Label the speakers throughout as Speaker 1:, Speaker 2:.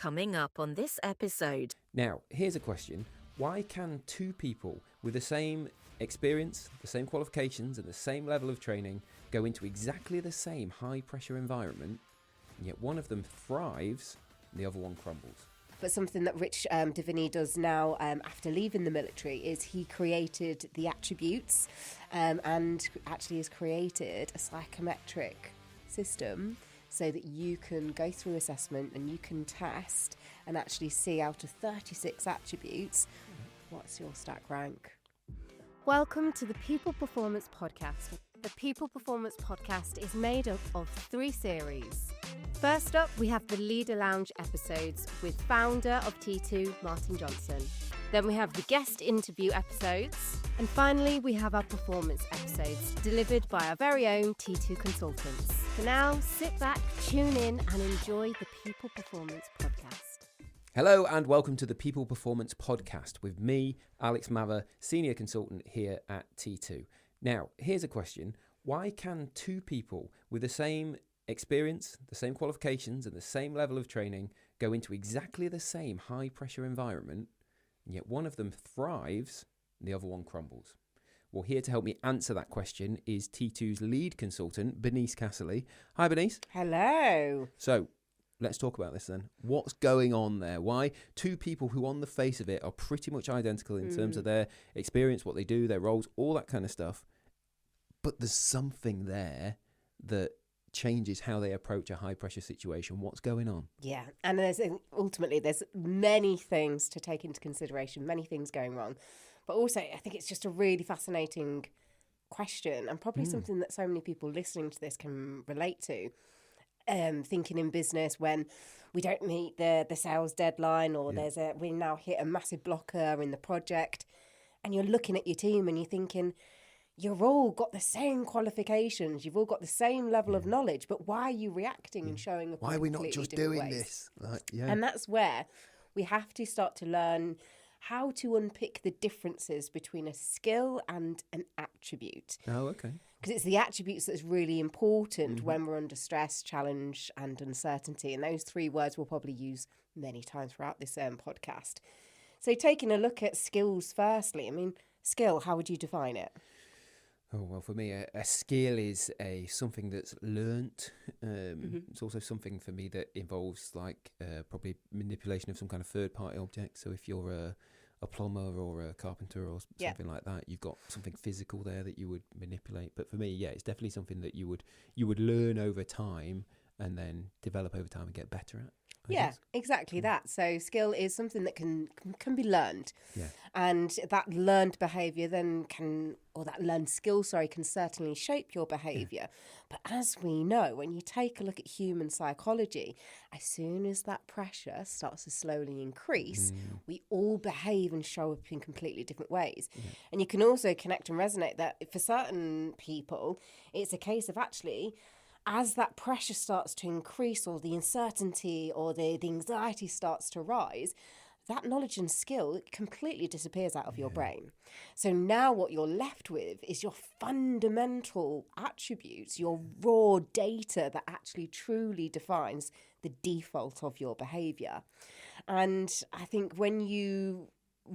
Speaker 1: Coming up on this episode.
Speaker 2: Now, here's a question. Why can two people with the same experience, the same qualifications and the same level of training go into exactly the same high-pressure environment, and yet one of them thrives and the other one crumbles?
Speaker 3: But something that Rich Davini does now after leaving the military is he created the attributes and actually has created a psychometric system so that you can go through assessment and you can test and actually see out of 36 attributes, what's your stack rank.
Speaker 4: Welcome to the People Performance Podcast. The People Performance Podcast is made up of 3 series. First up, we have the Leader Lounge episodes with founder of T2, Martin Johnson. Then we have the guest interview episodes. And finally, we have our performance episodes delivered by our very own T2 consultants. For now, sit back, tune in and enjoy the People Performance Podcast.
Speaker 2: Hello and welcome to the People Performance Podcast with me, Alex Mather, Senior Consultant here at T2. Now, here's a question. Why can two people with the same experience, the same qualifications and the same level of training go into exactly the same high-pressure environment, and yet one of them thrives and the other one crumbles? Well, here to help me answer that question is T2's lead consultant, Bernice Casserly. Hi, Bernice.
Speaker 3: Hello.
Speaker 2: So, let's talk about this then. What's going on there? Why two people who on the face of it are pretty much identical in terms of their experience, what they do, their roles, all that kind of stuff, but there's something there that changes how they approach a high-pressure situation. What's going on?
Speaker 3: Yeah, and there's many things to take into consideration, many things going wrong. But also, I think it's just a really fascinating question and probably something that so many people listening to this can relate to. Thinking in business when we don't meet the sales deadline or we now hit a massive blocker in the project, and you're looking at your team and you're thinking, you've all got the same qualifications, you've all got the same level of knowledge, but why are you reacting and showing up?
Speaker 2: Why are we not just doing
Speaker 3: this?
Speaker 2: Like,
Speaker 3: And that's where we have to start to learn how to unpick the differences between a skill and an attribute.
Speaker 2: Oh, okay.
Speaker 3: Because it's the attributes that's really important when we're under stress, challenge and uncertainty. And those 3 words we'll probably use many times throughout this podcast. So taking a look at skills firstly, I mean, skill, how would you define it?
Speaker 2: Oh, well, for me, a skill is something that's learnt. It's also something for me that involves probably manipulation of some kind of third-party object. So if you're a plumber or a carpenter or something like that, you've got something physical there that you would manipulate. But for me, it's definitely something that you would learn over time and then develop over time and get better at. I guess.
Speaker 3: Exactly that. So skill is something that can be learned.
Speaker 2: Yeah.
Speaker 3: And that learned behaviour that learned skill, can certainly shape your behaviour. But as we know, when you take a look at human psychology, as soon as that pressure starts to slowly increase, we all behave and show up in completely different ways. Yeah. And you can also connect and resonate that for certain people, it's a case of actually, as that pressure starts to increase or the uncertainty or the anxiety starts to rise, that knowledge and skill completely disappears out of your brain. So now what you're left with is your fundamental attributes, your raw data that actually truly defines the default of your behaviour. And I think when you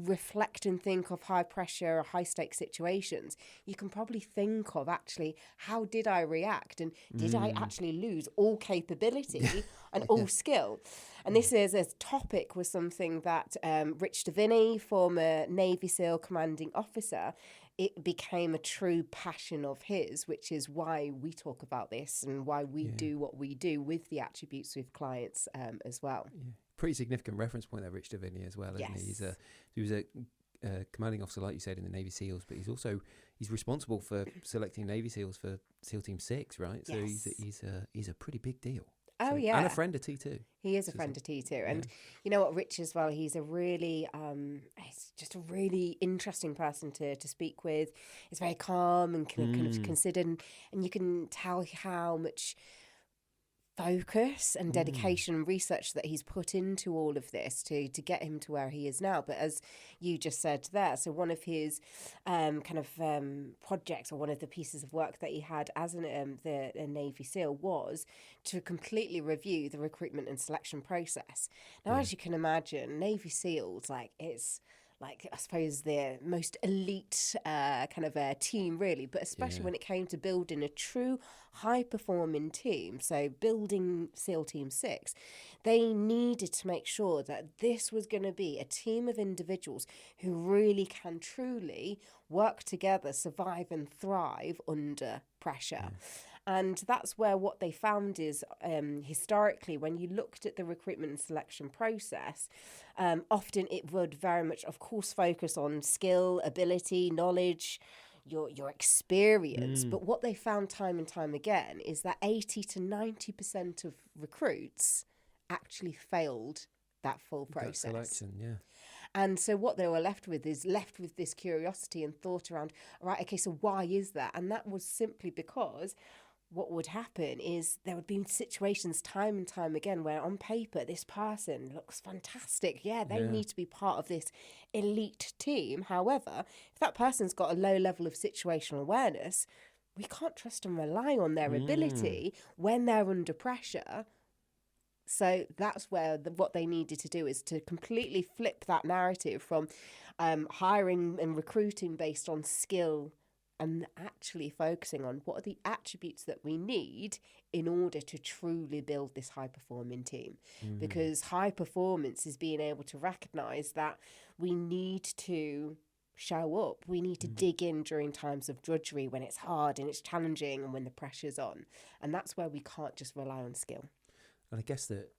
Speaker 3: reflect and think of high pressure, high stakes situations, you can probably think of actually, how did I react? And did I actually lose all capability and all skill? And this is a topic was something that Rich Davini, former Navy SEAL commanding officer, it became a true passion of his, which is why we talk about this and why we do what we do with the attributes with clients as well.
Speaker 2: Yeah. Pretty significant reference point there, Rich Davini, as well, isn't he? He was a commanding officer, like you said, in the Navy SEALs, but he's responsible for selecting Navy SEALs for SEAL Team 6, right? So he's a pretty big deal.
Speaker 3: Oh, yeah.
Speaker 2: And a friend of T2.
Speaker 3: He is a friend of T2. And you know what, Rich as well, he's a really, he's just a really interesting person to speak with. He's very calm and kind of considered. And you can tell how much focus and dedication and research that he's put into all of this to get him to where he is now. But as you just said there, so one of his projects, or one of the pieces of work that he had as a Navy SEAL, was to completely review the recruitment and selection process. Now, as you can imagine, Navy SEALs, it's I suppose the most elite team, really, but especially when it came to building a true high-performing team, so building SEAL Team 6, they needed to make sure that this was going to be a team of individuals who really can truly work together, survive and thrive under pressure. And that's where what they found is, historically, when you looked at the recruitment and selection process, often it would very much, of course, focus on skill, ability, knowledge, your experience. But what they found time and time again is that 80 to 90% of recruits actually failed that full process.
Speaker 2: That selection, yeah.
Speaker 3: And so what they were left with this curiosity and thought around, right, okay, so why is that? And that was simply because what would happen is there would be situations time and time again where on paper this person looks fantastic. Yeah, they need to be part of this elite team. However, if that person's got a low level of situational awareness, we can't trust and rely on their ability when they're under pressure. So that's where what they needed to do is to completely flip that narrative from hiring and recruiting based on skill, and actually focusing on what are the attributes that we need in order to truly build this high-performing team. Because high performance is being able to recognise that we need to show up. We need to dig in during times of drudgery, when it's hard and it's challenging and when the pressure's on. And that's where we can't just rely on skill.
Speaker 2: And I guess that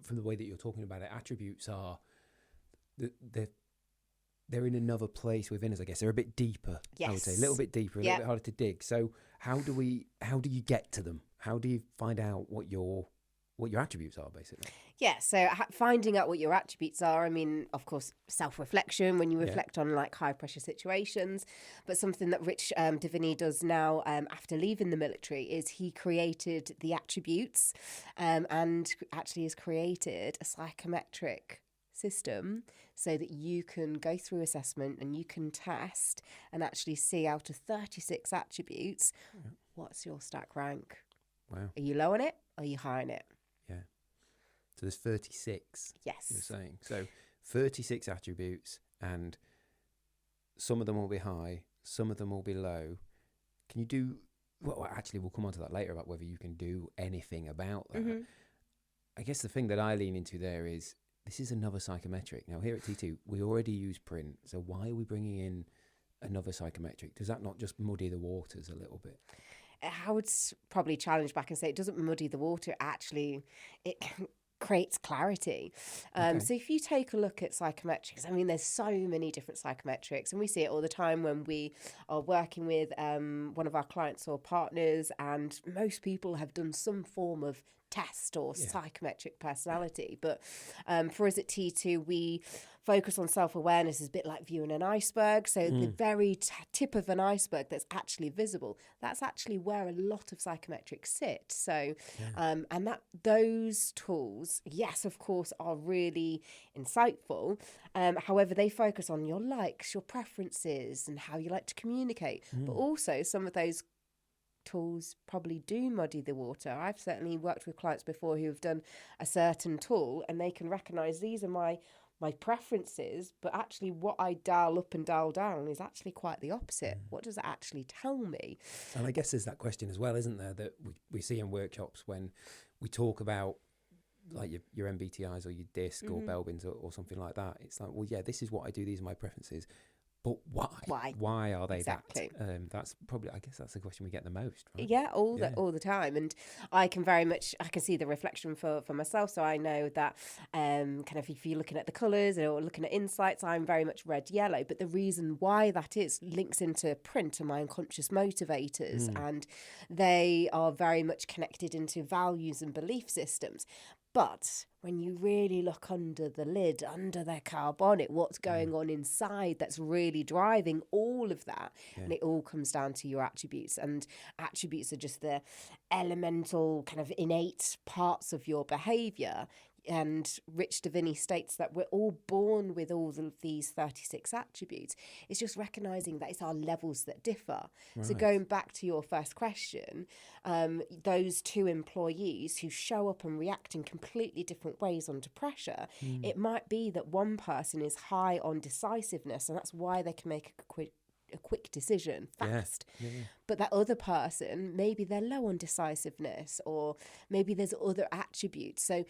Speaker 2: from the way that you're talking about it, attributes are... They're in another place within us, I guess. They're a bit deeper, I would say. A little bit deeper, a little bit harder to dig. So how do you get to them? How do you find out what your attributes are, basically?
Speaker 3: Yeah, so finding out what your attributes are, I mean, of course, self-reflection when you reflect on high-pressure situations. But something that Rich Divini does now after leaving the military is he created the attributes and actually has created a psychometric system so that you can go through assessment and you can test and actually see out of 36 attributes, what's your stack rank?
Speaker 2: Wow.
Speaker 3: Are you low on it? Or are you high on it?
Speaker 2: Yeah. So there's 36.
Speaker 3: Yes.
Speaker 2: You're saying. So 36 attributes, and some of them will be high, some of them will be low. Can you do... Well, actually, we'll come on to that later about whether you can do anything about that. I guess the thing that I lean into there is, this is another psychometric. Now, here at T2, we already use print, so why are we bringing in another psychometric? Does that not just muddy the waters a little bit?
Speaker 3: I would probably challenge back and say it doesn't muddy the water. Actually, it creates clarity. So if you take a look at psychometrics, I mean, there's so many different psychometrics, and we see it all the time when we are working with one of our clients or partners, and most people have done some form of test or psychometric personality. But for us at T2, we focus on self-awareness as a bit like viewing an iceberg. So the very tip of an iceberg that's actually visible, that's actually where a lot of psychometrics sit. So and that those tools, yes, of course, are really insightful. However, they focus on your likes, your preferences, and how you like to communicate. But also some of those tools probably do muddy the water. I've certainly worked with clients before who have done a certain tool and they can recognise these are my preferences, but actually what I dial up and dial down is actually quite the opposite. What does it actually tell me?
Speaker 2: And I guess there's that question as well, isn't there, that we see in workshops when we talk about like your MBTIs or your DISC or Belbin's or something like that. It's like, well, yeah, this is what I do. These are my preferences. But why? Why are they
Speaker 3: exactly
Speaker 2: that? That's probably, I guess that's the question we get the most, right?
Speaker 3: Yeah, all the time. And I can see the reflection for myself. So I know that kind of if you're looking at the colours or looking at insights, I'm very much red, yellow. But the reason why that is links into print and my unconscious motivators. And they are very much connected into values and belief systems. But when you really look under the lid, under their car bonnet, what's going on inside that's really driving all of that?
Speaker 2: Yeah.
Speaker 3: And it all comes down to your attributes. And attributes are just the elemental, kind of innate parts of your behaviour. And Rich Davini states that we're all born with all of these 36 attributes. It's just recognising that it's our levels that differ. So
Speaker 2: Right.
Speaker 3: going back to your first question, those two employees who show up and react in completely different ways under pressure, it might be that one person is high on decisiveness, and that's why they can make a quick decision fast.
Speaker 2: Yeah.
Speaker 3: But that other person, maybe they're low on decisiveness, or maybe there's other attributes. So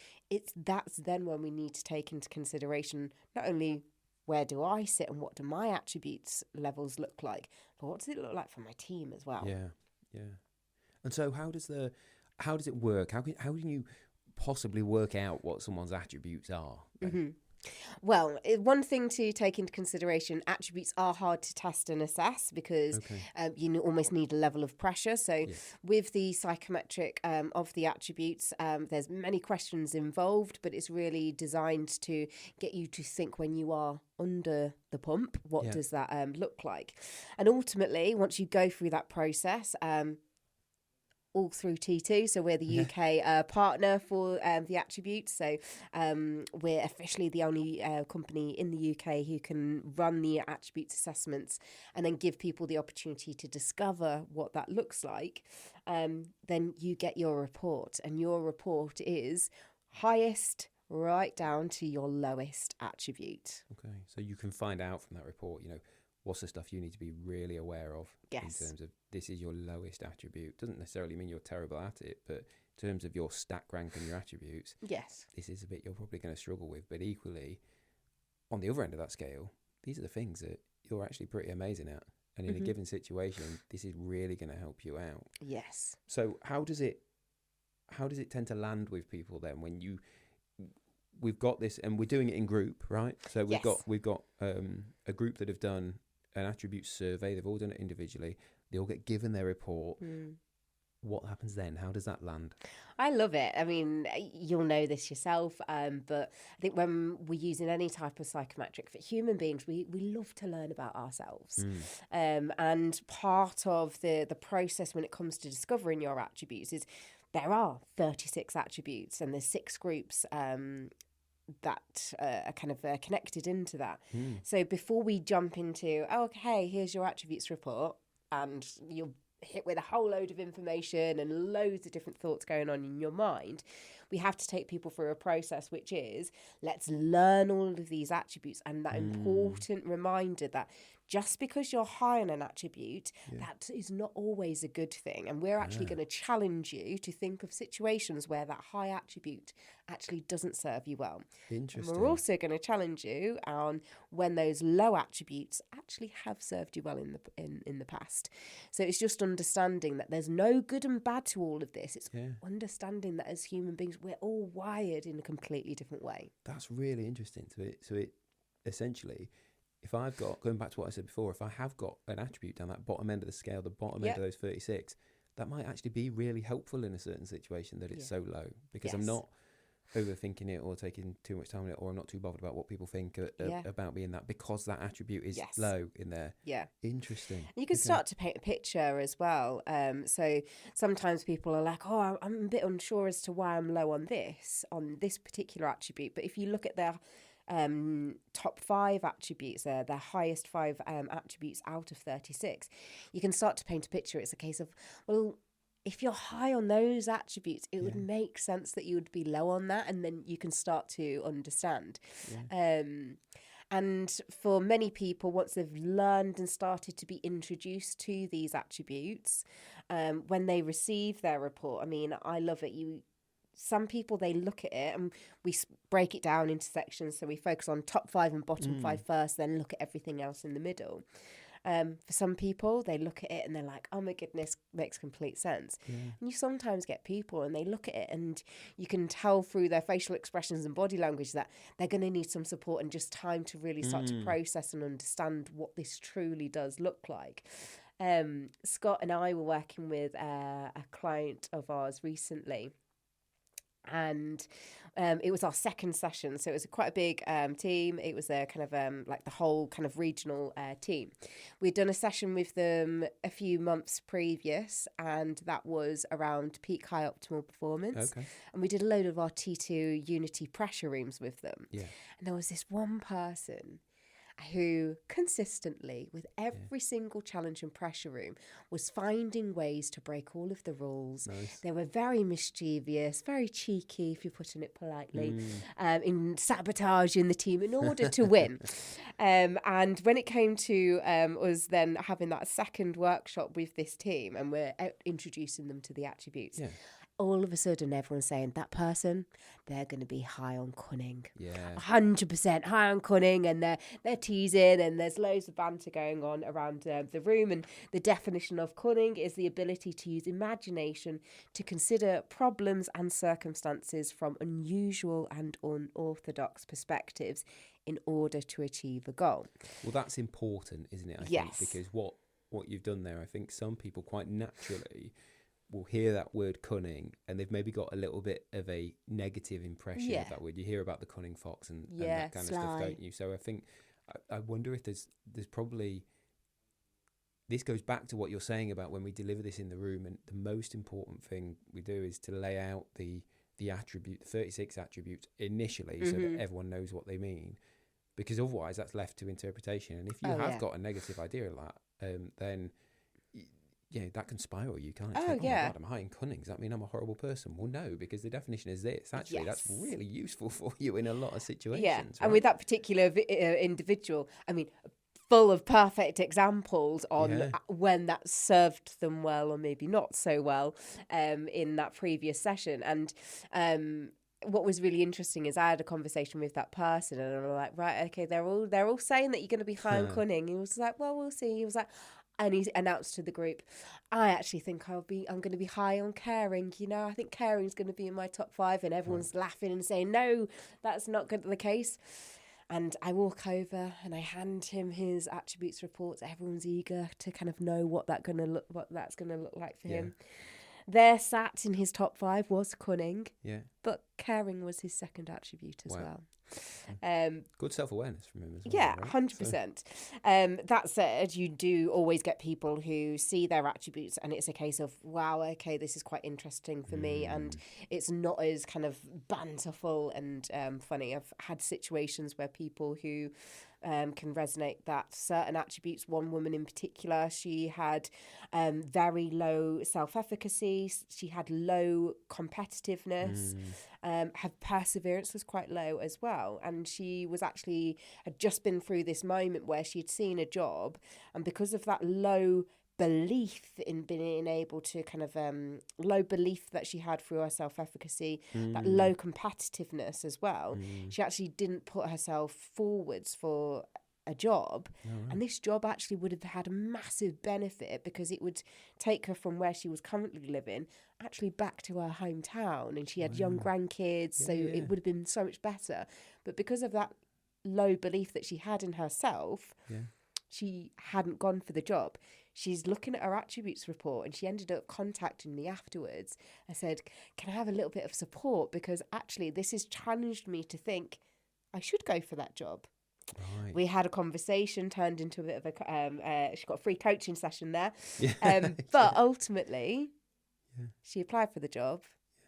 Speaker 3: that's then when we need to take into consideration not only where do I sit and what do my attributes levels look like, but what does it look like for my team as well?
Speaker 2: Yeah. And so how does it work? How can you possibly work out what someone's attributes are?
Speaker 3: Well, one thing to take into consideration, attributes are hard to test and assess because you almost need a level of pressure. So with the psychometric of the attributes, there's many questions involved, but it's really designed to get you to think when you are under the pump, what does that look like? And ultimately, once you go through that process, all through T2. So we're the UK partner for the attributes. So we're officially the only company in the UK who can run the attributes assessments and then give people the opportunity to discover what that looks like. Then you get your report, and your report is highest right down to your lowest attribute.
Speaker 2: Okay, so you can find out from that report, what's the stuff you need to be really aware of in terms of this is your lowest attribute. Doesn't necessarily mean you're terrible at it, but in terms of your stack rank and your attributes, this is a bit you're probably going to struggle with. But equally, on the other end of that scale, these are the things that you're actually pretty amazing at. And in a given situation, this is really going to help you out.
Speaker 3: Yes.
Speaker 2: So how does it tend to land with people then when we've got this, and we're doing it in group, right? So we've got a group that have done an attribute survey. They've all done it individually. They all get given their report. What happens then? How does that land?
Speaker 3: I love it. I mean, you'll know this yourself, but I think when we're using any type of psychometric for human beings, we love to learn about ourselves. And part of the process when it comes to discovering your attributes is there are 36 attributes, and there's 6 groups that are kind of connected into that. So before we jump into, okay, here's your attributes report, and you're hit with a whole load of information and loads of different thoughts going on in your mind, we have to take people through a process, which is let's learn all of these attributes, and that important reminder that just because you're high on an attribute, that is not always a good thing. And we're actually going to challenge you to think of situations where that high attribute actually doesn't serve you well.
Speaker 2: Interesting.
Speaker 3: And we're also going to challenge you on when those low attributes actually have served you well in the past. So it's just understanding that there's no good and bad to all of this. It's understanding that as human beings, we're all wired in a completely different way.
Speaker 2: That's really interesting. So it essentially, if I've got, going back to what I said before, if I have got an attribute down that bottom end of the scale, the bottom end of those 36, that might actually be really helpful in a certain situation that it's so low, because I'm not overthinking it or taking too much time on it, or I'm not too bothered about what people think about me in that, because that attribute is low in there. Interesting.
Speaker 3: And you can start to paint a picture as well. So sometimes people are like, oh, I'm a bit unsure as to why I'm low on this particular attribute. But if you look at their top 5 attributes, their highest 5 attributes out of 36, you can start to paint a picture. It's a case of, well, if you're high on those attributes, it would make sense that you would be low on that, and then you can start to understand. And for many people, once they've learned and started to be introduced to these attributes, when they receive their report, I mean, I love it. Some people, they look at it, and we break it down into sections. So we focus on top 5 and bottom 5 first, then look at everything else in the middle. For some people, they look at it and they're like, oh my goodness, makes complete sense. And you sometimes get people and they look at it and you can tell through their facial expressions and body language that they're going to need some support and just time to really start to process and understand what this truly does look like. Scott and I were working with a client of ours recently. And it was our second session, so it was quite a big team. It was a kind of like the whole kind of regional team. We'd done a session with them a few months previous, and that was around peak high optimal performance.
Speaker 2: Okay.
Speaker 3: And we did a load of our T2 Unity pressure rooms with them.
Speaker 2: Yeah.
Speaker 3: And there was this one person who consistently, with every single challenge and pressure room, was finding ways to break all of the rules.
Speaker 2: Nice.
Speaker 3: They were very mischievous, very cheeky, if you're putting it politely, in sabotaging the team in order to win. And when it came to us then having that second workshop with this team, and we're introducing them to the attributes, all of a sudden everyone's saying that person, they're going to be high on cunning. 100% high on cunning, and they're teasing, and there's loads of banter going on around the room. And the definition of cunning is the ability to use imagination to consider problems and circumstances from unusual and unorthodox perspectives in order to achieve a goal.
Speaker 2: Well, that's important, isn't it? I think, because what you've done there, I think some people quite naturally will hear that word cunning, and they've maybe got a little bit of a negative impression of that word. You hear about the cunning fox and that kind of stuff, don't you? So I think, I wonder if there's probably, this goes back to what you're saying about when we deliver this in the room, and the most important thing we do is to lay out the attribute, the 36 attributes initially, so that everyone knows what they mean, because otherwise that's left to interpretation. And if you have got a negative idea of that, then that can spiral you, can't it? Oh my God, I'm high in cunning. Does that mean I'm a horrible person? Well, no, because the definition is this. Actually, that's really useful for you in a lot of situations.
Speaker 3: Yeah,
Speaker 2: right?
Speaker 3: and with that particular individual, I mean, full of perfect examples on when that served them well or maybe not so well in that previous session. And what was really interesting is I had a conversation with that person, and I'm like, right, okay, they're all saying that you're going to be high on cunning. He was like, well, we'll see. He was like, and he announced to the group, I actually think I'm going to be high on caring. You know, I think caring is going to be in my top 5. And everyone's laughing and saying, no, that's not the case. And I walk over and I hand him his attributes reports. Everyone's eager to kind of know what that's going to look like for him. There sat in his top 5 was cunning, but caring was his second attribute as well.
Speaker 2: Good self-awareness from him as well.
Speaker 3: Yeah,
Speaker 2: right?
Speaker 3: 100%. That said, you do always get people who see their attributes and it's a case of, wow, okay, this is quite interesting for me, and it's not as kind of banterful and funny. I've had situations where people who can resonate that certain attributes, one woman in particular, she had very low self-efficacy, she had low competitiveness, her perseverance was quite low as well, and she was had just been through this moment where she'd seen a job, and because of that low belief in being able to kind of low belief that she had through her self-efficacy, that low competitiveness as well, she actually didn't put herself forwards for a job. And this job actually would have had a massive benefit because it would take her from where she was currently living actually back to her hometown, and she had young grandkids, so it would have been so much better. But because of that low belief that she had in herself, she hadn't gone for the job. She's looking at her attributes report, and she ended up contacting me afterwards. I said, can I have a little bit of support? Because actually this has challenged me to think I should go for that job. Right. We had a conversation, turned into a bit of a, she got a free coaching session there. But ultimately, she applied for the job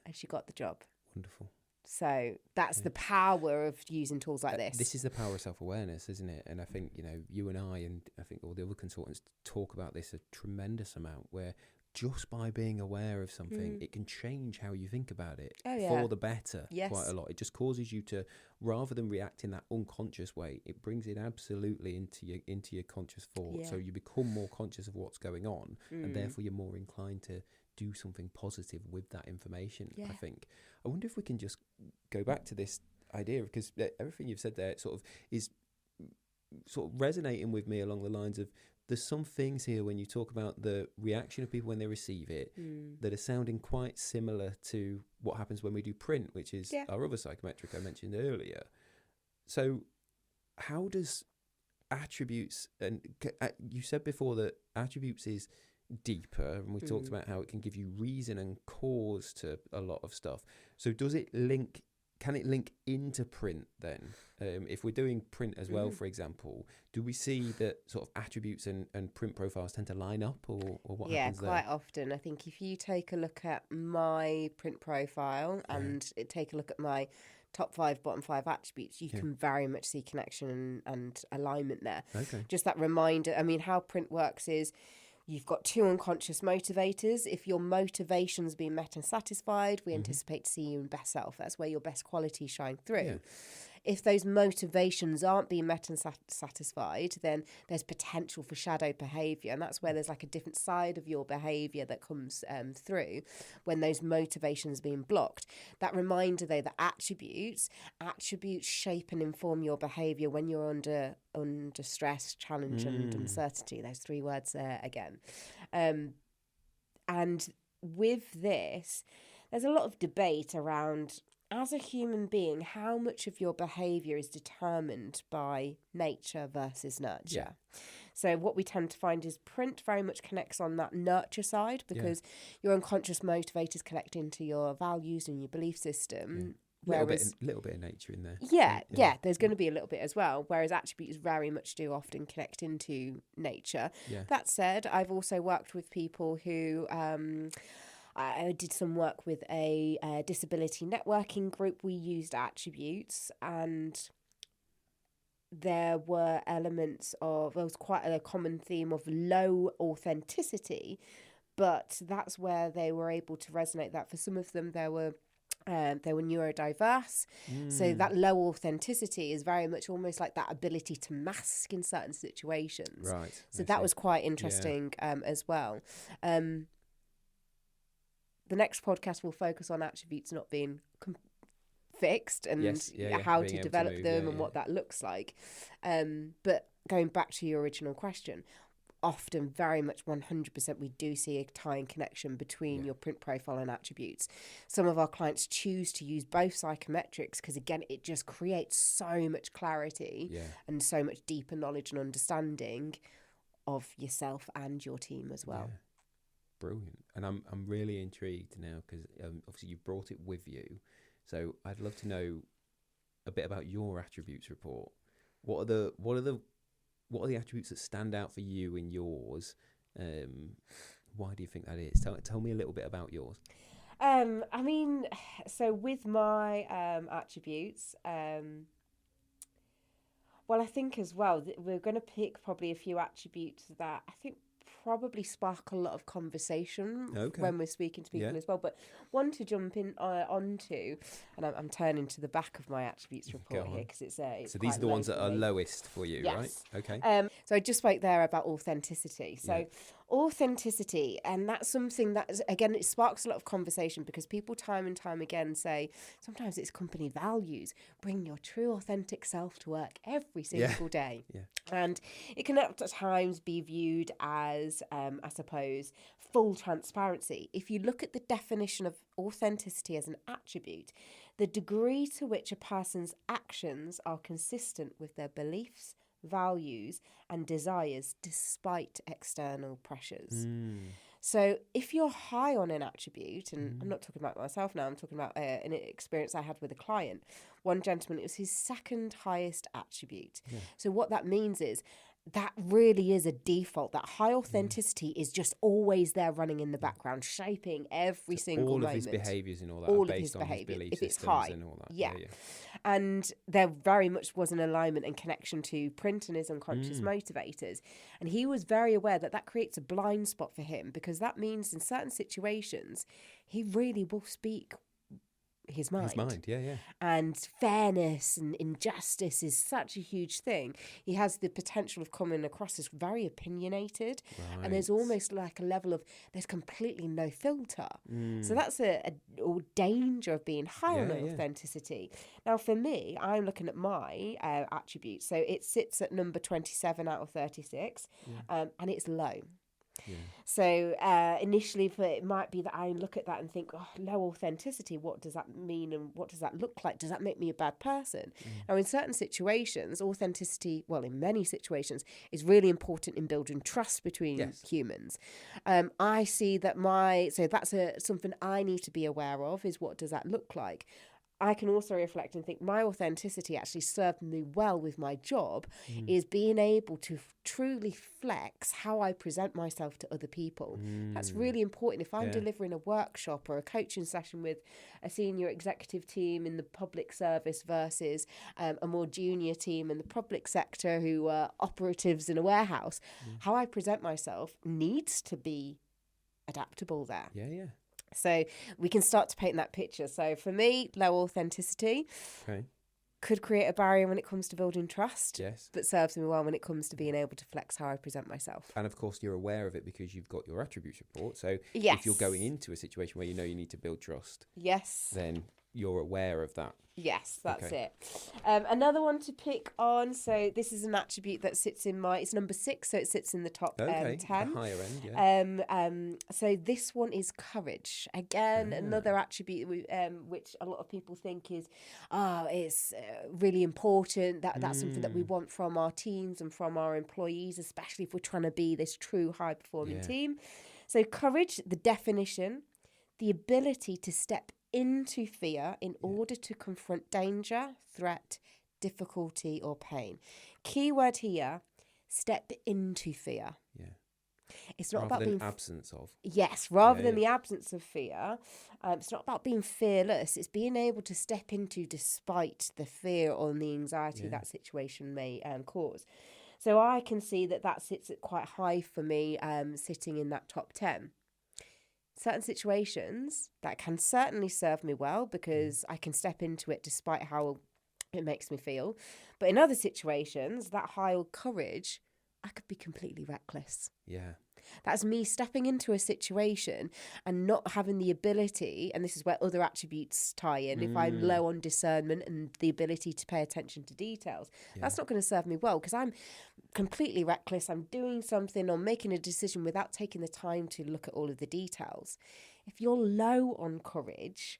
Speaker 3: and she got the job.
Speaker 2: Wonderful.
Speaker 3: So that's the power of using tools like this.
Speaker 2: This is the power of self-awareness, isn't it? And I think, you and I think all the other consultants talk about this a tremendous amount, where just by being aware of something, it can change how you think about it for the better quite a lot. It just causes you to, rather than react in that unconscious way, it brings it absolutely into your conscious thought. So you become more conscious of what's going on, and therefore you're more inclined to do something positive with that information, I think. I wonder if we can just go back to this idea, because everything you've said there is resonating with me along the lines of, there's some things here when you talk about the reaction of people when they receive it that are sounding quite similar to what happens when we do print, which is our other psychometric I mentioned earlier. So how does attributes, and you said before that attributes is deeper, and we talked about how it can give you reason and cause to a lot of stuff. So can it link into print then? If we're doing print as well, for example, do we see that sort of attributes and print profiles tend to line up, or what happens there?
Speaker 3: Yeah, quite often. I think if you take a look at my print profile and take a look at my top 5, bottom 5 attributes, you can very much see connection and alignment there.
Speaker 2: Okay.
Speaker 3: Just that reminder. I mean, how print works is you've got 2 unconscious motivators. If your motivation's being met and satisfied, we anticipate to see you in best self. That's where your best qualities shine through.
Speaker 2: Yeah.
Speaker 3: If those motivations aren't being met and satisfied, then there's potential for shadow behaviour. And that's where there's like a different side of your behaviour that comes through when those motivations are being blocked. That reminder, though, that attributes shape and inform your behaviour when you're under stress, challenge and uncertainty. Those 3 words there again. And with this, there's a lot of debate around, as a human being, how much of your behaviour is determined by nature versus nurture.
Speaker 2: Yeah.
Speaker 3: So what we tend to find is print very much connects on that nurture side, because your unconscious motivators connect into your values and your belief system.
Speaker 2: Whereas, little bit of nature in there.
Speaker 3: Yeah, there's going to be a little bit as well, whereas attributes very much do often connect into nature.
Speaker 2: Yeah.
Speaker 3: That said, I've also worked with people who... I did some work with a disability networking group. We used attributes, and there were elements of, there was quite a common theme of low authenticity, but that's where they were able to resonate that. For some of them, they were neurodiverse. So that low authenticity is very much almost like that ability to mask in certain situations.
Speaker 2: Right.
Speaker 3: So that was quite interesting as well. The next podcast will focus on attributes not being fixed and how to develop them and what that looks like. But going back to your original question, often very much 100% we do see a tie and connection between your print profile and attributes. Some of our clients choose to use both psychometrics because, again, it just creates so much clarity and so much deeper knowledge and understanding of yourself and your team as well.
Speaker 2: Yeah. Brilliant. And I'm really intrigued now because obviously you've brought it with you. So I'd love to know a bit about your attributes report. What are the attributes that stand out for you in yours? Why do you think that is? Tell me a little bit about yours.
Speaker 3: I mean, so with my attributes, well, I think as well that we're going to pick probably a few attributes that I think probably spark a lot of conversation when we're speaking to people as well. But one to jump in onto, and I'm turning to the back of my attributes report here because it's so
Speaker 2: these are the ones that are lowest for you, right? Okay.
Speaker 3: So I just spoke there about authenticity. So authenticity, and that's something that is, again, it sparks a lot of conversation because people time and time again say sometimes it's company values, bring your true authentic self to work every single day. And it can at times be viewed as I suppose full transparency. If you look at the definition of authenticity as an attribute, the degree to which a person's actions are consistent with their beliefs, values and desires despite external pressures. So if you're high on an attribute, and I'm not talking about myself now, I'm talking about an experience I had with a client. One gentleman, it was his second highest attribute. So what that means is that really is a default. That high authenticity is just always there running in the background, shaping every single moment.
Speaker 2: All of his behaviours and all that
Speaker 3: all
Speaker 2: are
Speaker 3: of
Speaker 2: based
Speaker 3: his
Speaker 2: on
Speaker 3: behaviour,
Speaker 2: his belief
Speaker 3: if it's
Speaker 2: systems
Speaker 3: high.
Speaker 2: And all that.
Speaker 3: Yeah. And there very much was an alignment and connection to print and his unconscious motivators. And he was very aware that that creates a blind spot for him, because that means in certain situations, he really will speak his mind. And fairness and injustice is such a huge thing. He has the potential of coming across as very opinionated, and there's almost like a level of there's completely no filter. So that's a danger of being high on authenticity. Now for me, I'm looking at my attributes, so it sits at number 27 out of 36, and it's low.
Speaker 2: Yeah.
Speaker 3: So initially, it might be that I look at that and think, oh, low authenticity, what does that mean and what does that look like? Does that make me a bad person? Now, in certain situations, authenticity, well, in many situations, is really important in building trust between humans. I see that so that's something I need to be aware of, is what does that look like? I can also reflect and think my authenticity actually served me well with my job, is being able to truly flex how I present myself to other people. That's really important. If I'm delivering a workshop or a coaching session with a senior executive team in the public service versus a more junior team in the public sector who are operatives in a warehouse, how I present myself needs to be adaptable there.
Speaker 2: Yeah.
Speaker 3: So we can start to paint that picture. So for me, low authenticity could create a barrier when it comes to building trust, but serves me well when it comes to being able to flex how I present myself.
Speaker 2: And of course, you're aware of it because you've got your attributes report. So if you're going into a situation where you know you need to build trust, then you're aware of that.
Speaker 3: Yes, that's it. Another one to pick on. So this is an attribute that sits in it's number 6, so it sits in the top 10.
Speaker 2: The higher end,
Speaker 3: So this one is courage. Again, another attribute which a lot of people think is, it's really important. That's something that we want from our teams and from our employees, especially if we're trying to be this true high-performing team. So courage, the definition, the ability to step into fear in order to confront danger, threat, difficulty, or pain. Key word here, step into fear.
Speaker 2: Yeah.
Speaker 3: It's not
Speaker 2: rather
Speaker 3: about
Speaker 2: than
Speaker 3: being
Speaker 2: absence of.
Speaker 3: Yes, rather than the absence of fear. It's not about being fearless. It's being able to step into despite the fear or the anxiety that situation may cause. So I can see that sits at quite high for me, sitting in that top 10. Certain situations that can certainly serve me well because I can step into it despite how it makes me feel. But in other situations, that high courage, I could be completely reckless.
Speaker 2: Yeah.
Speaker 3: That's me stepping into a situation and not having the ability, and this is where other attributes tie in. If I'm low on discernment and the ability to pay attention to details, that's not going to serve me well because I'm completely reckless. I'm doing something or making a decision without taking the time to look at all of the details. If you're low on courage,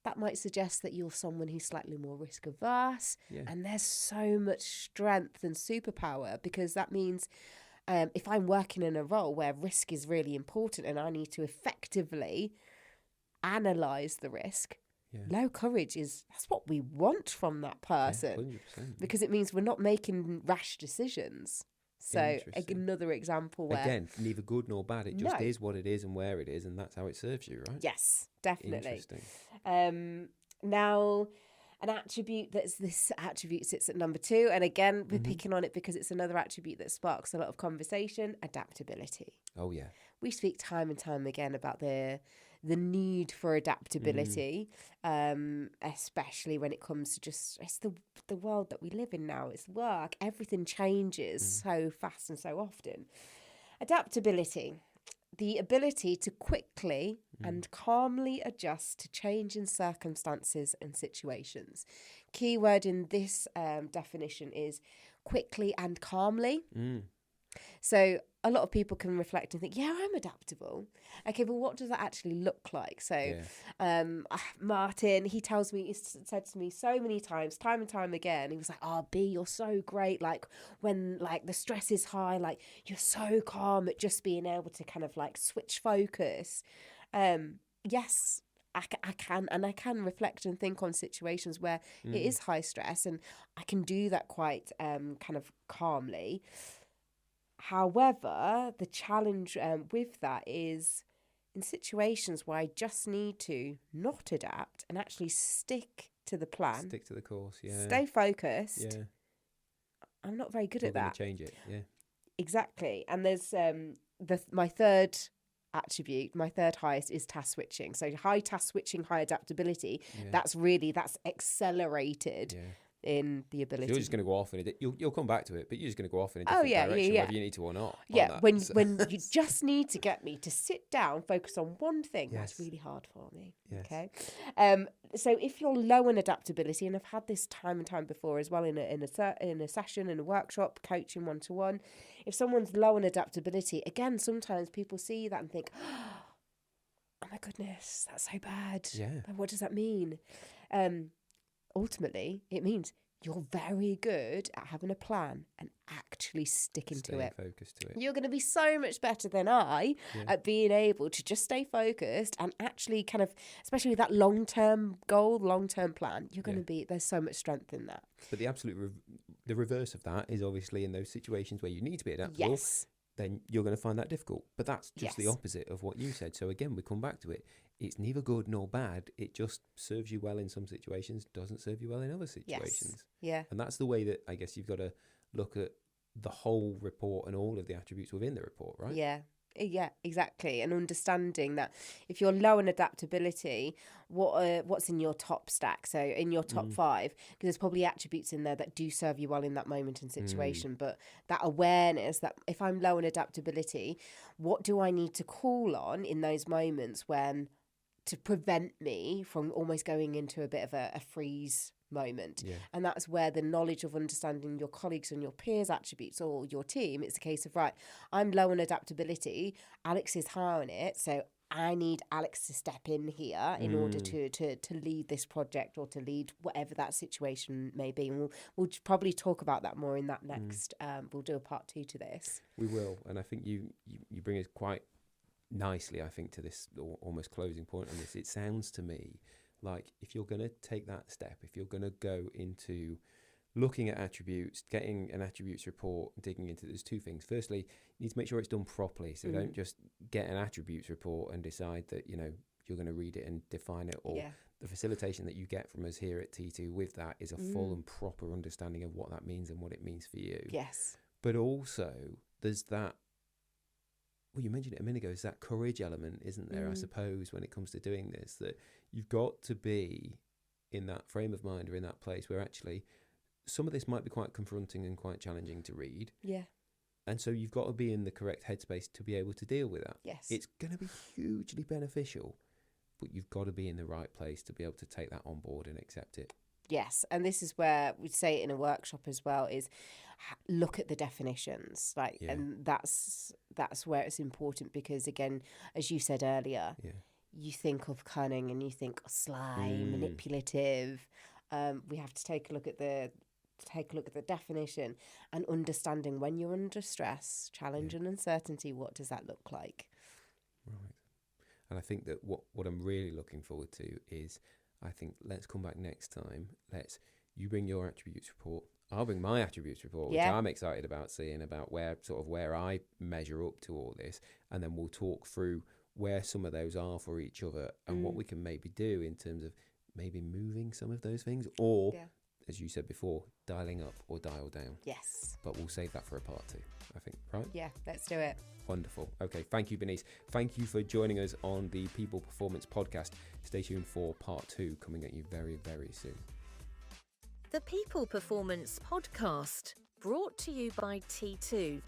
Speaker 3: that might suggest that you're someone who's slightly more risk averse, and there's so much strength and superpower because that means if I'm working in a role where risk is really important and I need to effectively analyse the risk, low courage that's what we want from that person,
Speaker 2: 100%.
Speaker 3: because it means we're not making rash decisions. So another example where
Speaker 2: again, neither good nor bad. It just is what it is and where it is, and that's how it serves you, right?
Speaker 3: Yes, definitely.
Speaker 2: Interesting.
Speaker 3: Now, this attribute sits at number 2, and again we're picking on it because it's another attribute that sparks a lot of conversation: adaptability.
Speaker 2: Oh yeah.
Speaker 3: We speak time and time again about the need for adaptability, especially when it comes to it's the world that we live in now. It's work. Everything changes so fast and so often. Adaptability, the ability to quickly and calmly adjust to changing circumstances and situations. Key word in this definition is quickly and calmly. So a lot of people can reflect and think, I'm adaptable. Okay, but what does that actually look like? So Martin, he said to me so many times, time and time again, he was like, B, you're so great. Like when the stress is high, like you're so calm at just being able to kind of switch focus. Yes, I can reflect and think on situations where it is high stress, and I can do that quite kind of calmly. However, the challenge with that is in situations where I just need to not adapt and actually stick to the plan.
Speaker 2: Stick to the course,
Speaker 3: Stay focused.
Speaker 2: Yeah.
Speaker 3: I'm not very good at that.
Speaker 2: Change it,
Speaker 3: Exactly. And there's my third attribute, my third highest is task switching. So high task switching, high adaptability. That's accelerated in the ability.
Speaker 2: You're just going to go off in you'll come back to it, but you're just going to go off in a
Speaker 3: Oh,
Speaker 2: different
Speaker 3: yeah,
Speaker 2: direction,
Speaker 3: yeah.
Speaker 2: whether you need to or not.
Speaker 3: Yeah, when you just need to get me to sit down, focus on one thing,
Speaker 2: Yes.
Speaker 3: that's really hard for me.
Speaker 2: Yes.
Speaker 3: Okay, so if you're low in adaptability, and I've had this time and time before as well in a session, in a workshop, coaching 1-to-1, if someone's low in adaptability, again, sometimes people see that and think, oh my goodness, that's so bad.
Speaker 2: Yeah.
Speaker 3: And what does that mean? Ultimately, it means you're very good at having a plan and actually sticking to it.
Speaker 2: Focused to it.
Speaker 3: You're going to be so much better than I at being able to just stay focused and actually kind of, especially with that long-term goal, long-term plan, you're going to be, there's so much strength in that.
Speaker 2: But the absolute, the reverse of that is obviously in those situations where you need to be adaptable.
Speaker 3: Yes.
Speaker 2: Then you're going to find that difficult. But that's just the
Speaker 3: Yes.
Speaker 2: opposite of what you said. So again, we come back to it. It's neither good nor bad. It just serves you well in some situations, doesn't serve you well in other situations.
Speaker 3: Yes. Yeah.
Speaker 2: And that's the way that I guess you've got to look at the whole report and all of the attributes within the report, right?
Speaker 3: Yeah. Yeah, exactly. And understanding that if you're low in adaptability, what's in your top stack? So in your top 5, because there's probably attributes in there that do serve you well in that moment and situation. But that awareness that if I'm low in adaptability, what do I need to call on in those moments when to prevent me from almost going into a bit of a freeze moment? And that's where the knowledge of understanding your colleagues and your peers' attributes or your team, it's a case of, right, I'm low on adaptability, Alex is high on it, so I need Alex to step in here in order to lead this project or to lead whatever that situation may be. And we'll probably talk about that more in that next, we'll do a part 2 to this.
Speaker 2: We will. And I think you bring us quite nicely, I think, to this almost closing point on this. It sounds to me like if you're going to take that step, if you're going to go into looking at attributes, getting an attributes report, digging into, there's 2 things. Firstly, you need to make sure it's done properly. So don't just get an attributes report and decide that, you're going to read it and define it. Or the facilitation that you get from us here at T2 with that is a full and proper understanding of what that means and what it means for you.
Speaker 3: Yes.
Speaker 2: But also there's that, well, you mentioned it a minute ago, is that courage element, isn't there? I suppose when it comes to doing this, that you've got to be in that frame of mind or in that place where actually some of this might be quite confronting and quite challenging to read.
Speaker 3: Yeah.
Speaker 2: And so you've got to be in the correct headspace to be able to deal with that.
Speaker 3: Yes.
Speaker 2: It's going to be hugely beneficial, but you've got to be in the right place to be able to take that on board and accept it.
Speaker 3: Yes, and this is where we say it in a workshop as well, is look at the definitions, and that's where it's important, because again, as you said earlier, you think of cunning and you think sly, manipulative. We have to take a look at the definition and understanding when you're under stress, challenge and uncertainty, what does that look like?
Speaker 2: Right. And I think that what I'm really looking forward to is, I think, let's come back next time. You bring your attributes report. I'll bring my attributes report, which I'm excited about seeing, about where I measure up to all this. And then we'll talk through where some of those are for each other and what we can maybe do in terms of maybe moving some of those things or, as you said before, dialing up or dial down.
Speaker 3: Yes.
Speaker 2: But we'll save that for a part 2, I think, right?
Speaker 3: Yeah, let's do it.
Speaker 2: Wonderful. Okay, thank you, Bernice. Thank you for joining us on the People Performance Podcast. Stay tuned for part 2 coming at you very, very soon.
Speaker 1: The People Performance Podcast, brought to you by T2.